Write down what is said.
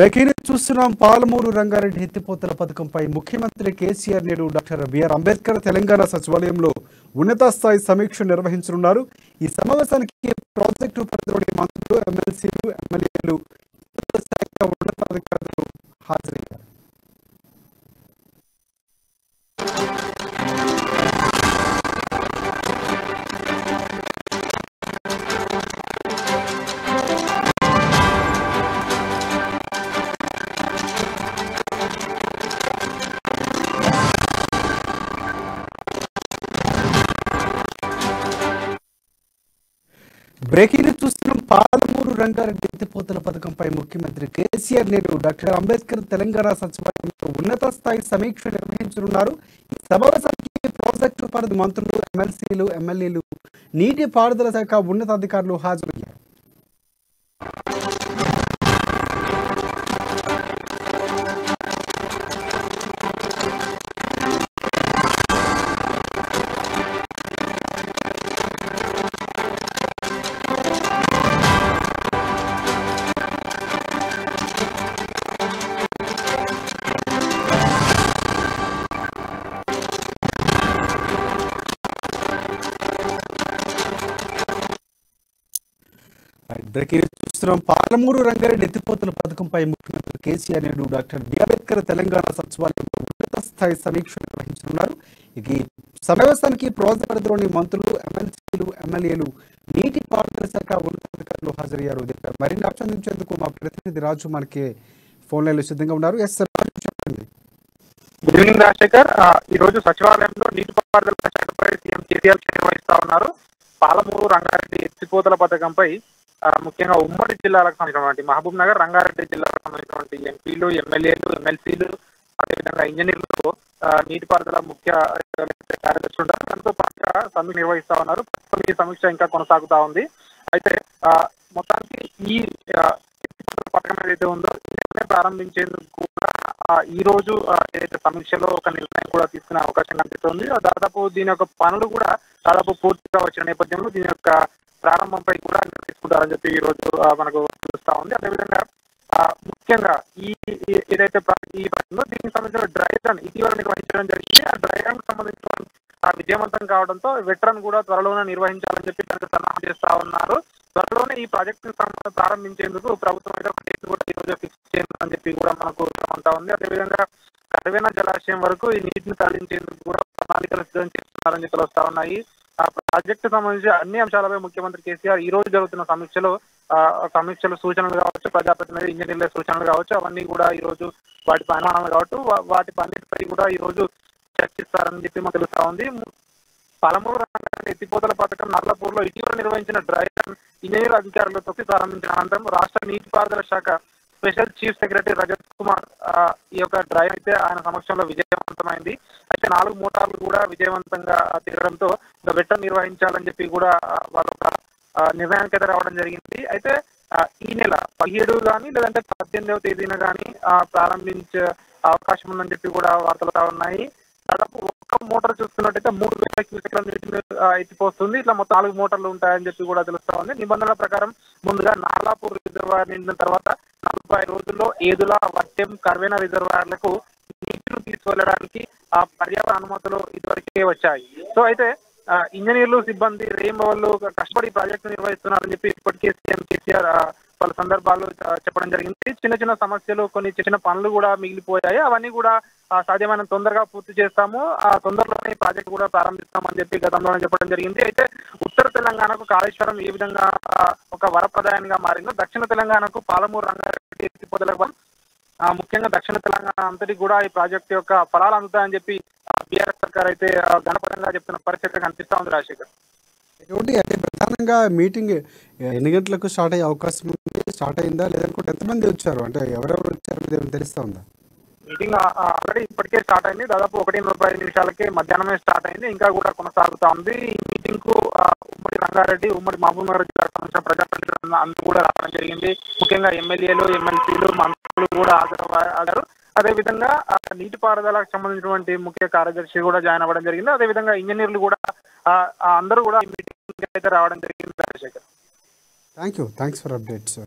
Breaking చూస్తున్నాం. పాలమూరు రంగారెడ్డి ఎత్తిపోతల పథకంపై ముఖ్యమంత్రి కేసీఆర్ నేడు డాక్టర్ బిఆర్ అంబేద్కర్ తెలంగాణ సచివాలయంలో ఉన్నత స్థాయి సమీక్ష నిర్వహించనున్నారు. ఈ సమావేశానికి ప్రాజెక్టు పరిధిలోని మంత్రులు, ఎమ్మెల్సీలు, ఎమ్మెల్యేలు, శాఖ ఉన్నతాధికారులు హాజరయ్యారు. బ్రేకింగ్ చూస్తున్నాం. పాలమూరు రంగారెడ్డి ఎత్తిపోతల పథకంపై ముఖ్యమంత్రి కేసీఆర్ నేడు డాక్టర్ అంబేద్కర్ తెలంగాణ సచివాలయంలో ఉన్నత స్థాయి సమీక్ష నిర్వహించనున్నారు. ఈ సమావేశానికి ప్రాజెక్టు పరిధి మంత్రులు, ఎమ్మెల్సీలు, ఎమ్మెల్యేలు, నీటి పారుదల శాఖ ఉన్నతాధికారులు హాజరయ్యారు. చూస్తున్నాం. పాలమూరు రంగారెడ్డి ఎత్తిపోతల పథకంపై ముఖ్యమంత్రి కేసీఆర్ నేడు డాక్టర్ బిఆర్ అంబేద్కర్ తెలంగాణ సచివాలయంలో ఉన్నత స్థాయి సమీక్ష నిర్వహించనున్నారు. ఈ సమావేశానికి ప్రాజెక్టు పరిధిలోని మంత్రులు, ఎమ్మెల్సీలు, ఎమ్మెల్యేలు, నీటి పారుదల శాఖ ఉన్నతాధికారులు హాజరయ్యారు. మరిన్ని అందించేందుకు మా ప్రతినిధి రాజు మనకి ఫోన్ లైన్లో సిద్ధంగా ఉన్నారు. ఎస్ సార్, చెప్పండి. Good evening Rajasekhar. ఈ రోజు సచివాలయంలో నీటిపారుదల శాఖపై సీఎం కేసీఆర్ నిర్వహిస్తా ఉన్నారు. పాలమూరు రంగారెడ్డి ఎత్తిపోతల పథకంపై ముఖ్యంగా ఉమ్మడి జిల్లాలకు సంబంధించినటువంటి మహబూబ్ నగర్, రంగారెడ్డి జిల్లాకు సంబంధించినటువంటి ఎంపీలు, ఎమ్మెల్యేలు, ఎమ్మెల్సీలు, అదేవిధంగా ఇంజనీర్లు, నీటిపారుదల ముఖ్య కార్యదర్శి ఉంటారు. దాంతో పాటుగా సమీక్ష నిర్వహిస్తా ఉన్నారు. ఈ సమీక్ష ఇంకా కొనసాగుతా ఉంది. అయితే మొత్తానికి ఈ పథకం ఏదైతే ఉందో దీన్ని ప్రారంభించేందుకు కూడా ఈ రోజు ఏదైతే సమీక్షలో ఒక నిర్ణయం కూడా తీసుకునే అవకాశం కనిపిస్తుంది. దాదాపు దీని యొక్క పనులు కూడా దాదాపు పూర్తిగా వచ్చిన నేపథ్యంలో దీని యొక్క ప్రారంభంపై కూడా తీసుకుంటారని చెప్పి ఈ రోజు మనకు తెలుస్తా ఉంది. అదేవిధంగా ముఖ్యంగా ఈ ఏదైతే ఈ ప్రశ్నలో దీనికి సంబంధించిన డ్రై రన్ ఇటీవల నిర్వహించడం జరిగింది. ఆ డ్రై రన్ సంబంధించిన విజయవంతం కావడంతో వెట్ రన్ కూడా త్వరలోనే నిర్వహించాలని చెప్పి దానికి సన్నాహం చేస్తా ఉన్నారు. త్వరలోనే ఈ ప్రాజెక్టు ప్రారంభించేందుకు ప్రభుత్వం అయితే ఒక డేట్ కూడా ఈ రోజు ఫిక్స్ చేయాలని చెప్పి కూడా మనకు ఉంటా ఉంది. అదేవిధంగా కరివేనా జలాశయం వరకు ఈ నీటిని తరలించేందుకు కూడా ప్రణాళికలు సిద్ధం చేస్తున్నారని చెప్పి వస్తా ఉన్నాయి. ఆ ప్రాజెక్టు సంబంధించి అన్ని అంశాలపై ముఖ్యమంత్రి కేసీఆర్ ఈ రోజు జరుగుతున్న సమీక్షలు సూచనలు కావచ్చు, ప్రజాప్రతినిధి ఇంజనీర్ల సూచనలు కావచ్చు, అవన్నీ కూడా ఈ రోజు వాటి పరిమాణాలు కావచ్చు, వాటి పన్నిటిపై కూడా ఈ రోజు చర్చిస్తారని చెప్పి మనకు తెలుస్తా ఉంది. పాలమూరు రంగారెడ్డి ఎత్తిపోతల పథకం నర్లపూర్లో ఇటీవల నిర్వహించిన డ్రై రన్ ఇంజనీర్ అధికారులతో ప్రారంభించిన అనంతరం రాష్ట్ర నీటిపారుదల శాఖ special chief secretary Rajat Kumar ఈ యొక్క డ్రై అయితే ఆయన సమక్షంలో విజయవంతమైంది. అయితే 4 మోటార్లు కూడా విజయవంతంగా తిరగడంతో వెట్ రన్ నిర్వహించాలని చెప్పి కూడా వాళ్ళ నిర్ణయానికి అయితే రావడం జరిగింది. అయితే ఈ నెల 17 కానీ లేదంటే 18వ తేదీన కానీ ప్రారంభించే అవకాశం ఉందని చెప్పి కూడా వార్తలు ఉన్నాయి. దాదాపు ఒక్క మోటార్ చూస్తున్నట్టయితే 3000 క్యూసెక్ల నీటిని ఎత్తిపోస్తుంది. ఇట్లా మొత్తం 4 మోటార్లు ఉంటాయని చెప్పి కూడా తెలుస్తా ఉంది. నిబంధనల ప్రకారం ముందుగా నాలాపూర్ రిజర్వాయర్ నిండిన తర్వాత 40 రోజుల్లో ఏదుల, వట్టెం, కర్వేనా రిజర్వాయర్లకు నీటిని తీసుకెళ్లడానికి పర్యావరణ అనుమతులు ఇదివరకే వచ్చాయి. సో అయితే ఇంజనీర్లు, సిబ్బంది రేయింబవళ్ళు కష్టపడి ప్రాజెక్టు నిర్వహిస్తున్నారని చెప్పి ఇప్పటికే సీఎం కేసీఆర్ పలు సందర్భాల్లో చెప్పడం జరిగింది. చిన్న చిన్న సమస్యలు, కొన్ని చిన్న పనులు కూడా మిగిలిపోయాయి. అవన్నీ కూడా సాధ్యమైన తొందరగా పూర్తి చేస్తాము, తొందరలోనే ప్రాజెక్టు కూడా ప్రారంభిస్తామని చెప్పి గతంలోనే చెప్పడం జరిగింది. అయితే ఉత్తర తెలంగాణకు కాళేశ్వరం ఏ విధంగా ఒక వరప్రదాయంగా మారిందో దక్షిణ తెలంగాణకు పాలమూరు రంగారెడ్డి ఎత్తిపోతల ముఖ్యంగా దక్షిణ తెలంగాణ అంతటి కూడా ఈ ప్రాజెక్టు యొక్క ఫలాలు అందుతాయని చెప్పి బీఆర్ఎస్ సర్కార్ అయితే గణపరంగా చెప్తున్న పరిస్థితి కనిపిస్తా ఉంది. రాజశేఖర్, అంటే ప్రధానంగా మీటింగ్ ఎన్ని గంటలకు స్టార్ట్ అయ్యే అవకాశం ఉంది? స్టార్ట్ అయిందా లేదనుకుంటే ఎంతమంది వచ్చారు? అంటే ఎవరెవరు వచ్చారు తెలుస్తా ఉందా? మీటింగ్ ఆల్రెడీ ఇప్పటికే స్టార్ట్ అయింది. దాదాపు 1:45 మధ్యాహ్నమే స్టార్ట్ అయింది. ఇంకా కూడా కొనసాగుతా ఉంది. ఈ మీటింగ్ కు ఉమ్మడి రంగారెడ్డి, ఉమ్మడి మహబూబ్ నగర్ జిల్లాకు సంబంధించిన ప్రజాప్రతినిధులు అందరూ కూడా రావడం జరిగింది. ముఖ్యంగా ఎమ్మెల్యేలు, ఎమ్మెల్సీలు, మంత్రులు కూడా హాజరయ్యారు. అదేవిధంగా నీటిపారుదలకు సంబంధించినటువంటి ముఖ్య కార్యదర్శి కూడా జాయిన్ అవ్వడం జరిగింది. అదేవిధంగా ఇంజనీర్లు కూడా అందరూ కూడా ఈ మీటింగ్ అయితే రావడం జరిగింది. Rajasekhar, thanks for updates.